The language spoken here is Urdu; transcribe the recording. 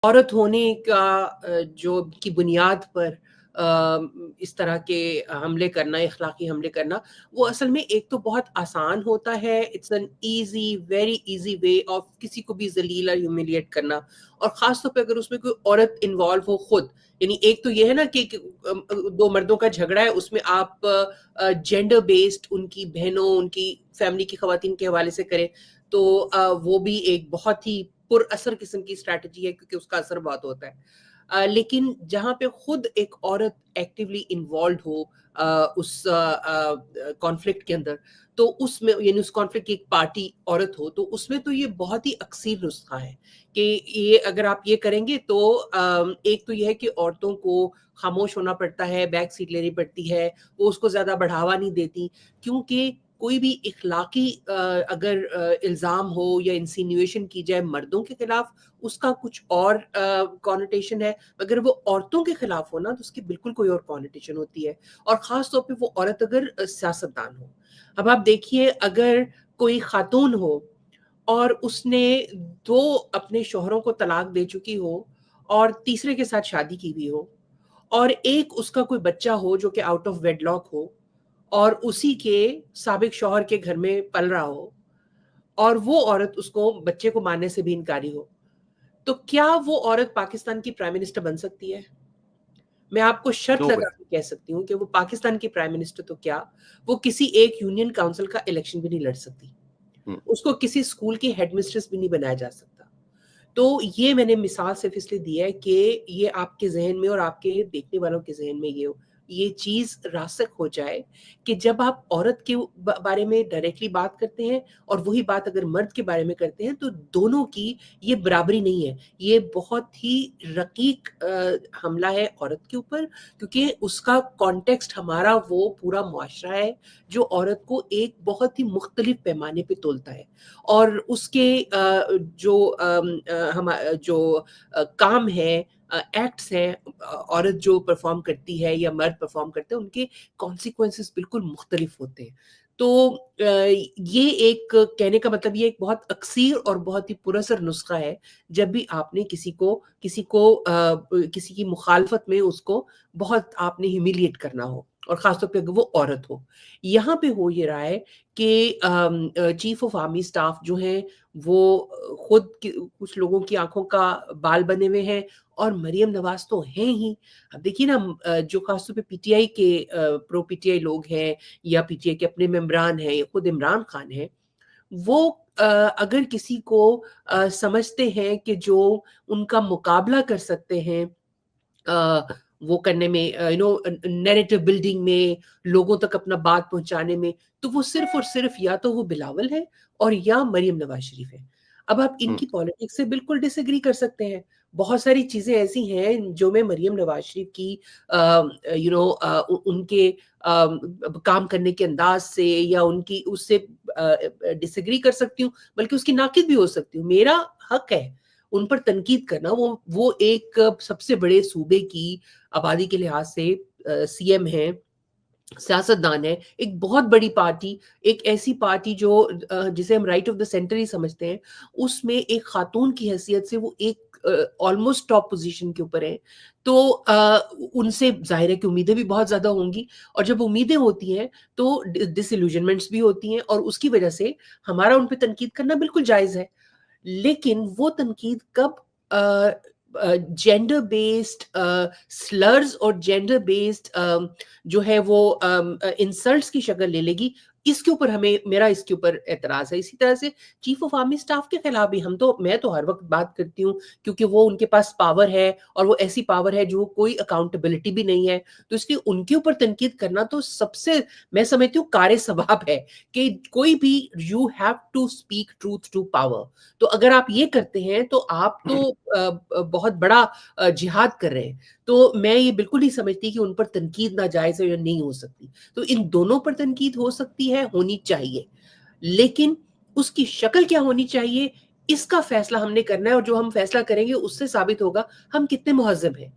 عورت ہونے کا جو کی بنیاد پر اس طرح کے حملے کرنا، اخلاقی حملے کرنا، وہ اصل میں ایک تو بہت آسان ہوتا ہے. It's an easy, very easy way of کسی کو بھی ذلیل اور ہیومیلیٹ کرنا، اور خاص طور پہ اگر اس میں کوئی عورت انوالو ہو خود. یعنی ایک تو یہ ہے نا کہ دو مردوں کا جھگڑا ہے، اس میں آپ جینڈر بیسڈ ان کی بہنوں، ان کی فیملی کی خواتین کے حوالے سے کریں، تو وہ بھی ایک بہت ہی پر اثر قسم کی اسٹریٹجی ہے، کیونکہ اس کا اثر بہت ہوتا ہے. لیکن جہاں پہ خود ایک عورت ایکٹیولی انوالوڈ ہو اس کانفلکٹ کے اندر، تو اس میں یعنی اس کانفلکٹ کی ایک پارٹی عورت ہو، تو اس میں تو یہ بہت ہی اکثیر نسخہ ہے کہ یہ اگر آپ یہ کریں گے تو ایک تو یہ ہے کہ عورتوں کو خاموش ہونا پڑتا ہے، بیک سیٹ لینی پڑتی ہے، وہ اس کو زیادہ بڑھاوا نہیں دیتی، کیونکہ کوئی بھی اخلاقی اگر الزام ہو یا انسینیویشن کی جائے مردوں کے خلاف، اس کا کچھ اور کانوٹیشن ہے. اگر وہ عورتوں کے خلاف ہو نا، تو اس کی بالکل کوئی اور کانوٹیشن ہوتی ہے، اور خاص طور پہ وہ عورت اگر سیاستدان ہو. اب آپ دیکھیے، اگر کوئی خاتون ہو اور اس نے دو اپنے شوہروں کو طلاق دے چکی ہو اور تیسرے کے ساتھ شادی کی ہوئی ہو، اور ایک اس کا کوئی بچہ ہو جو کہ آؤٹ آف ویڈ لاک ہو، اور اسی کے سابق شوہر کے گھر میں پل رہا ہو، اور وہ عورت اس کو بچے کو ماننے سے بھی انکاری ہو، تو کیا وہ عورت پاکستان کی پرائم منسٹر بن سکتی ہے؟ میں آپ کو شرط نو لگا وے. کے کہہ سکتی ہوں کہ وہ پاکستان کی پرائم منسٹر تو کیا، وہ کسی ایک یونین کاؤنسل کا الیکشن بھی نہیں لڑ سکتی. اس کو کسی اسکول کی ہیڈ مسٹریس بھی نہیں بنایا جا سکتا. تو یہ میں نے مثال صرف اس لیے دی ہے کہ یہ آپ کے ذہن میں اور آپ کے دیکھنے والوں کے ذہن میں یہ چیز راسخ ہو جائے کہ جب آپ عورت کے بارے میں ڈائریکٹلی بات کرتے ہیں اور وہی بات اگر مرد کے بارے میں کرتے ہیں، تو دونوں کی یہ برابری نہیں ہے. یہ بہت ہی رقیق حملہ ہے عورت کے اوپر، کیونکہ اس کا کانٹیکسٹ ہمارا وہ پورا معاشرہ ہے جو عورت کو ایک بہت ہی مختلف پیمانے پہ تولتا ہے، اور اس کے جو کام ہے، ایکٹس ہیں، عورت جو پرفارم کرتی ہے یا مرد پرفارم کرتے ہیں، ان کے کانسیکوینسز بالکل مختلف ہوتے ہیں. تو یہ ایک کہنے کا مطلب یہ ایک بہت اکثیر اور بہت ہی پراثر نسخہ ہے. جب بھی آپ نے کسی کی مخالفت میں اس کو بہت آپ نے ہیومیلیٹ کرنا ہو، اور خاص طور پہ اگر وہ عورت ہو. یہاں پہ ہو یہ رہا ہے کہ چیف آف آرمی سٹاف جو ہیں وہ خود کچھ لوگوں کی آنکھوں کا بال بنے ہوئے ہیں، اور مریم نواز تو ہیں ہی. اب دیکھیے نا، جو خاص طور پہ پی ٹی آئی کے پرو پی ٹی آئی لوگ ہیں، یا پی ٹی آئی کے اپنے ممبران ہیں، یا خود عمران خان ہیں، وہ اگر کسی کو سمجھتے ہیں کہ جو ان کا مقابلہ کر سکتے ہیں وہ کرنے میں، نیریٹو بلڈنگ میں، لوگوں تک اپنا بات پہنچانے میں، تو وہ صرف اور صرف یا تو وہ بلاول ہے اور یا مریم نواز شریف ہے. اب آپ ان کی پالیٹکس سے بالکل ڈس ایگری کر سکتے ہیں. بہت ساری چیزیں ایسی ہیں جو میں مریم نواز شریف کی ان کے کام کرنے کے انداز سے یا ان کی اس سے ڈس ایگری کر سکتی ہوں، بلکہ اس کی ناقد بھی ہو سکتی ہوں. میرا حق ہے ان پر تنقید کرنا. وہ ایک سب سے بڑے صوبے کی آبادی کے لحاظ سے سی ایم ہیں، سیاستدان ہے، ایک بہت بڑی پارٹی، ایک ایسی پارٹی جو جسے ہم رائٹ آف دا سینٹر ہی سمجھتے ہیں، اس میں ایک خاتون کی حیثیت سے وہ ایک آلموسٹ ٹاپ پوزیشن کے اوپر ہے. تو ان سے ظاہر ہے کہ امیدیں بھی بہت زیادہ ہوں گی، اور جب امیدیں ہوتی ہیں تو ڈس ایلوژنمنٹس بھی ہوتی ہیں، اور اس کی وجہ سے ہمارا ان پہ تنقید کرنا بالکل جائز ہے. لیکن وہ تنقید کب جینڈر بیسڈ سلرز اور جینڈر بیسڈ جو ہے وہ انسلٹس کی شکل لے لے گی، اس کے اوپر میرا اس کے اوپر اعتراض ہے. اسی طرح سے چیف آف آرمی سٹاف کے خلاف بھی میں تو ہر وقت بات کرتی ہوں، کیونکہ وہ ان کے پاس پاور ہے، اور وہ ایسی پاور ہے جو کوئی اکاؤنٹیبلٹی بھی نہیں ہے. تو اس لیے ان کے اوپر تنقید کرنا تو سب سے، میں سمجھتی ہوں، کار ثواب ہے کہ کوئی بھی you have to speak truth to power. تو اگر آپ یہ کرتے ہیں تو آپ تو بہت بڑا جہاد کر رہے ہیں. تو میں یہ بالکل نہیں سمجھتی کہ ان پر تنقید ناجائز ہے یا نہیں ہو سکتی. تو ان دونوں پر تنقید ہو سکتی ہے، ہونی چاہیے، لیکن اس کی شکل کیا ہونی چاہیے، اس کا فیصلہ ہم نے کرنا ہے، اور جو ہم فیصلہ کریں گے اس سے ثابت ہوگا ہم کتنے مہذب ہیں.